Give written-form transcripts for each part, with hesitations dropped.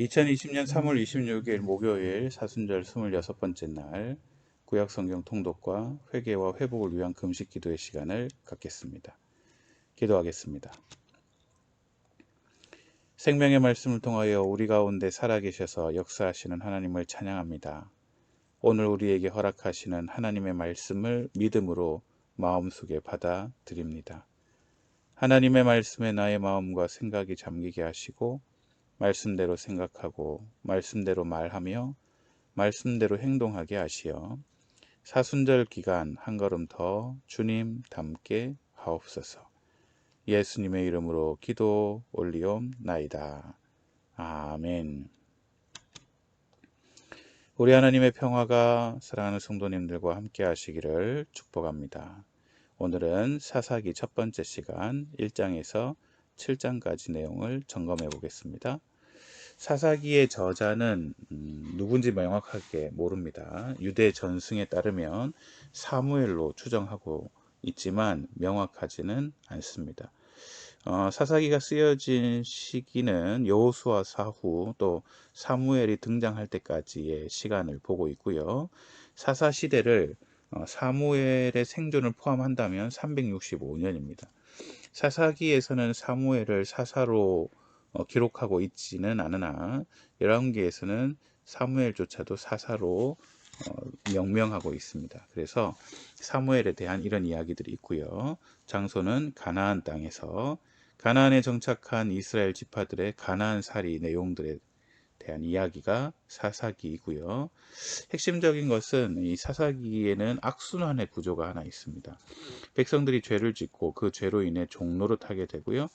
2020년 3월 26일 목요일 사순절 26번째 날 구약성경 통독과 회개와 회복을 위한 금식 기도의 시간을 갖겠습니다. 기도하겠습니다. 생명의 말씀을 통하여 우리 가운데 살아계셔서 역사하시는 하나님을 찬양합니다. 오늘 우리에게 허락하시는 하나님의 말씀을 믿음으로 마음속에 받아들입니다. 하나님의 말씀에 나의 마음과 생각이 잠기게 하시고 말씀대로 생각하고 말씀대로 말하며 말씀대로 행동하게 하시어 사순절 기간 한 걸음 더 주님 닮게 하옵소서. 예수님의 이름으로 기도 올리옵나이다. 아멘. 우리 하나님의 평화가 사랑하는 성도님들과 함께 하시기를 축복합니다. 오늘은 사사기 첫 번째 시간 1장에서 7장까지 내용을 점검해 보겠습니다. 사사기의 저자는 누군지 명확하게 모릅니다. 유대 전승에 따르면 사무엘로 추정하고 있지만 명확하지는 않습니다. 사사기가 쓰여진 시기는 여호수아 사후 또 사무엘이 등장할 때까지의 시간을 보고 있고요. 사사 시대를 사무엘의 생존을 포함한다면 365년입니다. 사사기에서는 사무엘을 사사로 기록하고 있지는 않으나 열왕기에서는 사무엘조차도 사사로 명명하고 있습니다. 그래서 사무엘에 대한 이런 이야기들이 있고요. 장소는 가나안 땅에서 가나안에 정착한 이스라엘 지파들의 가나안살이 내용들에 대한 이야기가 사사기이고요. 핵심적인 것은 이 사사기에는 악순환의 구조가 하나 있습니다. 백성들이 죄를 짓고 그 죄로 인해 종노릇하게 되고요.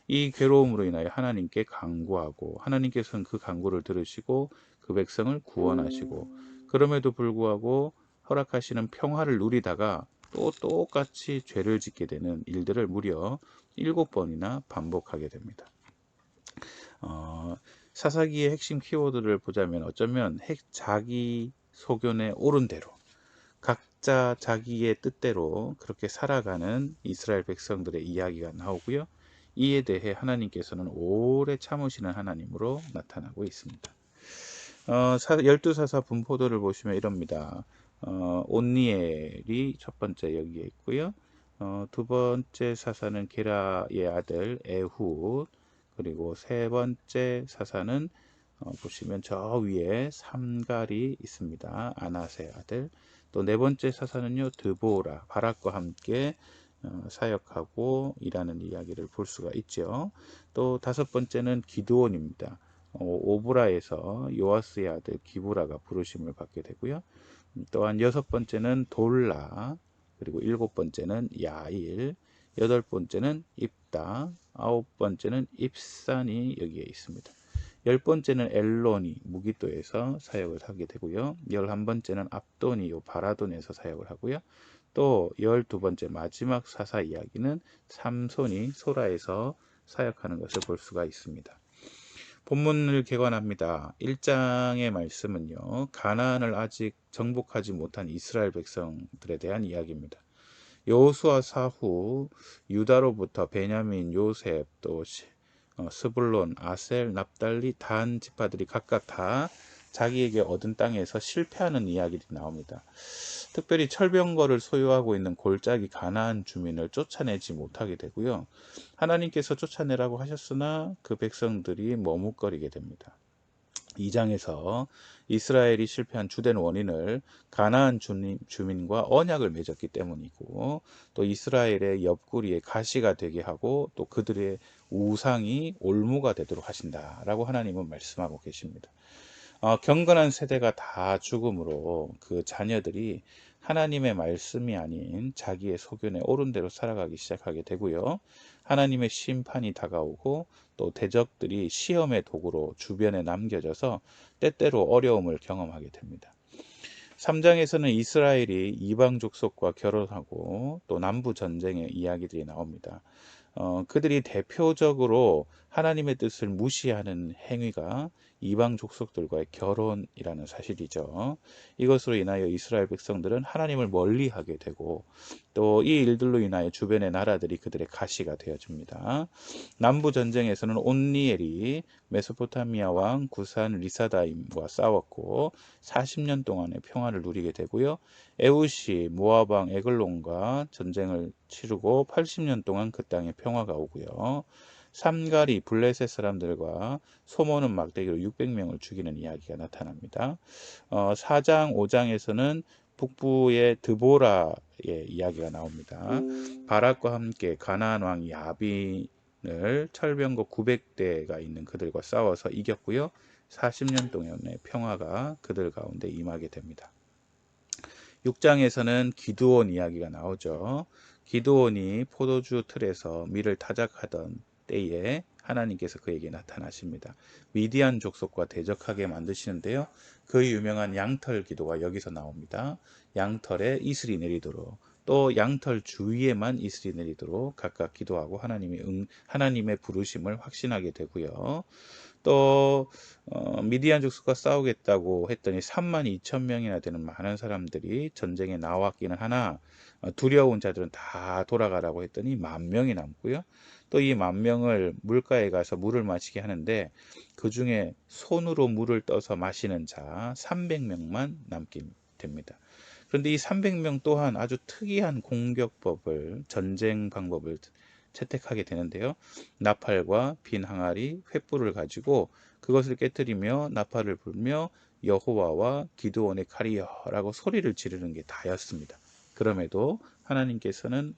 이 괴로움으로 인하여 하나님께 간구하고 하나님께서는 그 간구를 들으시고 그 백성을 구원하시고 그럼에도 불구하고 허락하시는 평화를 누리다가 또 똑같이 죄를 짓게 되는 일들을 무려 7번이나 반복하게 됩니다. 사사기의 핵심 키워드를 보자면 어쩌면 자기 소견에 옳은 대로 각자 자기의 뜻대로 그렇게 살아가는 이스라엘 백성들의 이야기가 나오고요. 이에 대해 하나님께서는 오래 참으시는 하나님으로 나타나고 있습니다. 12사사 분포도를 보시면 이럽니다. 온니엘이 첫 번째 여기에 있고요. 두 번째 사사는 게라의 아들 에훗, 그리고 세 번째 사사는 보시면 저 위에 삼갈이 있습니다. 아낫의 아들. 또 네 번째 사사는요, 드보라, 바락과 함께 사역하고 일하는 이야기를 볼 수가 있죠. 또 다섯 번째는 기드온입니다. 오브라에서 요아스의 아들 기브라가 부르심을 받게 되고요. 또한 여섯 번째는 돌라, 그리고 일곱 번째는 야일, 여덟 번째는 입다, 아홉 번째는 입산이 여기에 있습니다. 열 번째는 엘론이 무기또에서 사역을 하게 되고요. 11번째는 압돈이 바라돈에서 사역을 하고요. 또 12번째 마지막 사사 이야기는 삼손이 소라에서 사역하는 것을 볼 수가 있습니다. 본문을 개관합니다. 1장의 말씀은요, 가나안을 아직 정복하지 못한 이스라엘 백성들에 대한 이야기입니다. 여호수아 사후 유다로부터 베냐민, 요셉, 또 스불론, 아셀, 납달리, 단 지파들이 각각 다 자기에게 얻은 땅에서 실패하는 이야기들이 나옵니다. 특별히 철병거를 소유하고 있는 골짜기 가나안 주민을 쫓아내지 못하게 되고요. 하나님께서 쫓아내라고 하셨으나 그 백성들이 머뭇거리게 됩니다. 2장에서 이스라엘이 실패한 주된 원인을 가나안 주민과 언약을 맺었기 때문이고, 또 이스라엘의 옆구리에 가시가 되게 하고 또 그들의 우상이 올무가 되도록 하신다라고 하나님은 말씀하고 계십니다. 경건한 세대가 다 죽음으로 그 자녀들이 하나님의 말씀이 아닌 자기의 소견에 옳은 대로 살아가기 시작하게 되고요. 하나님의 심판이 다가오고 또 대적들이 시험의 도구로 주변에 남겨져서 때때로 어려움을 경험하게 됩니다. 3장에서는 이스라엘이 이방 족속과 결혼하고 또 남부 전쟁의 이야기들이 나옵니다. 그들이 대표적으로 하나님의 뜻을 무시하는 행위가 이방 족속들과의 결혼이라는 사실이죠. 이것으로 인하여 이스라엘 백성들은 하나님을 멀리하게 되고 또 이 일들로 인하여 주변의 나라들이 그들의 가시가 되어집니다. 남부 전쟁에서는 온니엘이 메소포타미아 왕 구산 리사다임과 싸웠고 40년 동안의 평화를 누리게 되고요. 에웃이 모압 왕 에글론과 전쟁을 치르고 80년 동안 그 땅에 평화가 오고요. 삼갈이 블레셋 사람들과 소모는 막대기로 600명을 죽이는 이야기가 나타납니다. 4장, 5장에서는 북부의 드보라의 이야기가 나옵니다. 바락과 함께 가나안 왕 야빈을 철병거 900대가 있는 그들과 싸워서 이겼고요. 40년 동안의 평화가 그들 가운데 임하게 됩니다. 6장에서는 기드온 이야기가 나오죠. 기드온이 포도주 틀에서 밀을 타작하던 때에 하나님께서 그에게 나타나십니다. 미디안 족속과 대적하게 만드시는데요. 그 유명한 양털 기도가 여기서 나옵니다. 양털에 이슬이 내리도록 또 양털 주위에만 이슬이 내리도록 각각 기도하고 하나님의 부르심을 확신하게 되고요. 또 미디안 족속과 싸우겠다고 했더니 32,000명이나 되는 많은 사람들이 전쟁에 나왔기는 하나 두려운 자들은 다 돌아가라고 했더니 10,000명이 남고요. 또 이 10,000명을 물가에 가서 물을 마시게 하는데 그 중에 손으로 물을 떠서 마시는 자 300명만 남게 됩니다. 그런데 이 300명 또한 아주 특이한 공격법을, 전쟁 방법을 채택하게 되는데요. 나팔과 빈 항아리, 횃불을 가지고 그것을 깨뜨리며 나팔을 불며 여호와와 기드온의 칼이여라고 소리를 지르는 게 다였습니다. 그럼에도 하나님께서는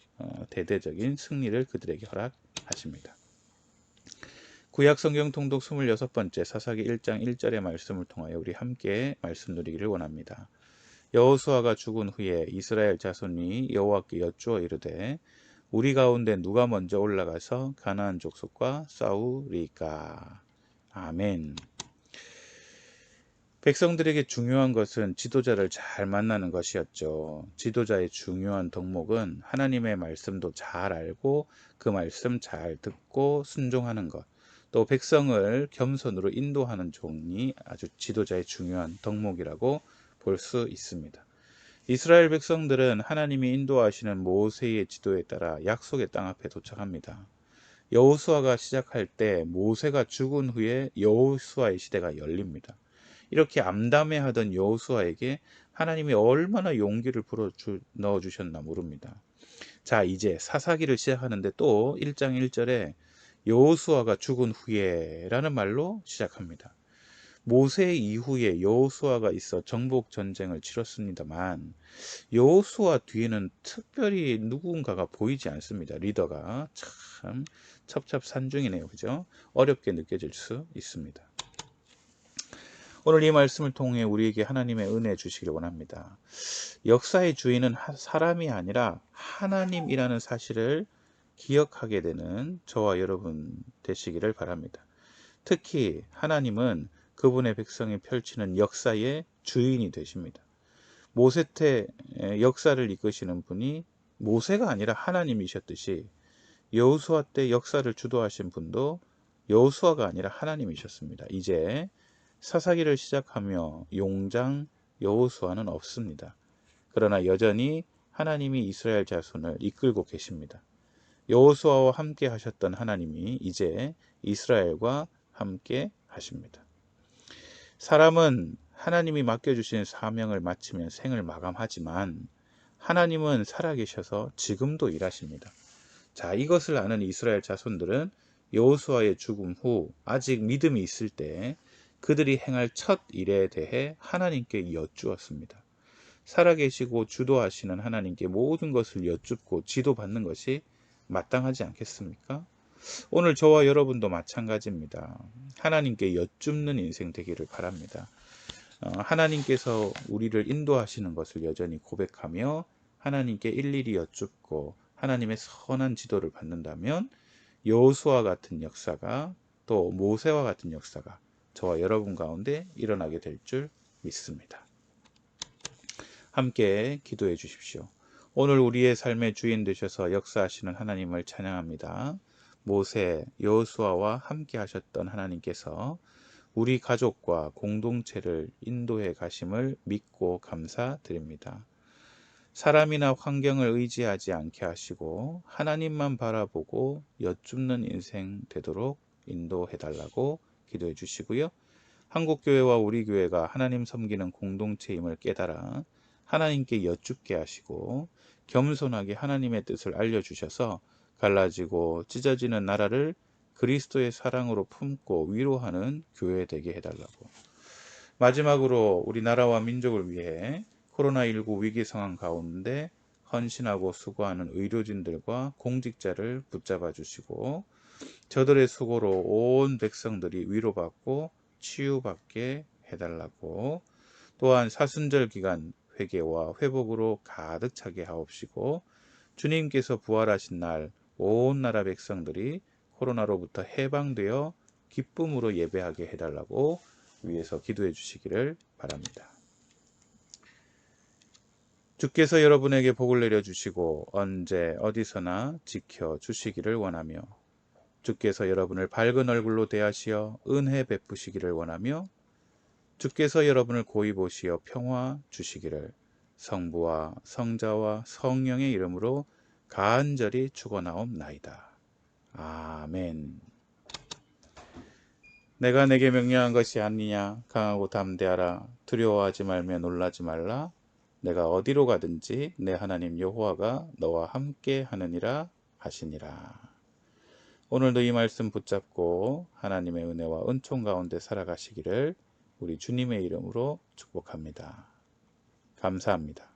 대대적인 승리를 그들에게 허락하십니다. 구약 성경 통독 26번째 사사기 1장 1절의 말씀을 통하여 우리 함께 말씀 누리기를 원합니다. 여호수아가 죽은 후에 이스라엘 자손이 여호와께 여쭈어 이르되 우리 가운데 누가 먼저 올라가서 가나안 족속과 싸우리까? 아멘. 백성들에게 중요한 것은 지도자를 잘 만나는 것이었죠. 지도자의 중요한 덕목은 하나님의 말씀도 잘 알고 그 말씀 잘 듣고 순종하는 것, 또 백성을 겸손으로 인도하는 종이 아주 지도자의 중요한 덕목이라고 볼 수 있습니다. 이스라엘 백성들은 하나님이 인도하시는 모세의 지도에 따라 약속의 땅 앞에 도착합니다. 여호수아가 시작할 때 모세가 죽은 후에 여호수아의 시대가 열립니다. 이렇게 암담해하던 여호수아에게 하나님이 얼마나 용기를 넣어주셨나 모릅니다. 자, 이제 사사기를 시작하는데 또 1장 1절에 여호수아가 죽은 후에 라는 말로 시작합니다. 모세 이후에 여호수아가 있어 정복 전쟁을 치렀습니다만 여호수아 뒤에는 특별히 누군가가 보이지 않습니다. 리더가 참 첩첩산중이네요. 그죠? 어렵게 느껴질 수 있습니다. 오늘 이 말씀을 통해 우리에게 하나님의 은혜 주시기를 원합니다. 역사의 주인은 사람이 아니라 하나님이라는 사실을 기억하게 되는 저와 여러분 되시기를 바랍니다. 특히 하나님은 그분의 백성이 펼치는 역사의 주인이 되십니다. 모세 때 역사를 이끄시는 분이 모세가 아니라 하나님이셨듯이 여호수아 때 역사를 주도하신 분도 여호수아가 아니라 하나님이셨습니다. 이제 사사기를 시작하며 용장 여호수아는 없습니다. 그러나 여전히 하나님이 이스라엘 자손을 이끌고 계십니다. 여호수아와 함께 하셨던 하나님이 이제 이스라엘과 함께 하십니다. 사람은 하나님이 맡겨주신 사명을 마치면 생을 마감하지만 하나님은 살아계셔서 지금도 일하십니다. 자, 이것을 아는 이스라엘 자손들은 여호수아의 죽음 후 아직 믿음이 있을 때 그들이 행할 첫 일에 대해 하나님께 여쭈었습니다. 살아계시고 주도하시는 하나님께 모든 것을 여쭙고 지도받는 것이 마땅하지 않겠습니까? 오늘 저와 여러분도 마찬가지입니다. 하나님께 여쭙는 인생 되기를 바랍니다. 하나님께서 우리를 인도하시는 것을 여전히 고백하며 하나님께 일일이 여쭙고 하나님의 선한 지도를 받는다면 여호수아 같은 역사가 또 모세와 같은 역사가 저와 여러분 가운데 일어나게 될 줄 믿습니다. 함께 기도해 주십시오. 오늘 우리의 삶의 주인 되셔서 역사하시는 하나님을 찬양합니다. 모세, 여호수아와 함께 하셨던 하나님께서 우리 가족과 공동체를 인도해 가심을 믿고 감사드립니다. 사람이나 환경을 의지하지 않게 하시고 하나님만 바라보고 여쭙는 인생 되도록 인도해 달라고 기도해 주시고요. 한국교회와 우리 교회가 하나님 섬기는 공동체임을 깨달아 하나님께 여쭙게 하시고 겸손하게 하나님의 뜻을 알려주셔서 갈라지고 찢어지는 나라를 그리스도의 사랑으로 품고 위로하는 교회 되게 해달라고. 마지막으로 우리나라와 민족을 위해 코로나19 위기 상황 가운데 헌신하고 수고하는 의료진들과 공직자를 붙잡아 주시고 저들의 수고로 온 백성들이 위로받고 치유받게 해달라고. 또한 사순절 기간 회개와 회복으로 가득 차게 하옵시고 주님께서 부활하신 날 온 나라 백성들이 코로나로부터 해방되어 기쁨으로 예배하게 해달라고 위에서 기도해 주시기를 바랍니다. 주께서 여러분에게 복을 내려주시고 언제 어디서나 지켜주시기를 원하며 주께서 여러분을 밝은 얼굴로 대하시어 은혜 베푸시기를 원하며 주께서 여러분을 고이 보시어 평화 주시기를 성부와 성자와 성령의 이름으로 간절히 축원하옵나이다. 아멘. 내가 내게 명령한 것이 아니냐. 강하고 담대하라. 두려워하지 말며 놀라지 말라. 내가 어디로 가든지 내 하나님 여호와가 너와 함께 하느니라 하시니라. 오늘도 이 말씀 붙잡고 하나님의 은혜와 은총 가운데 살아가시기를 우리 주님의 이름으로 축복합니다. 감사합니다.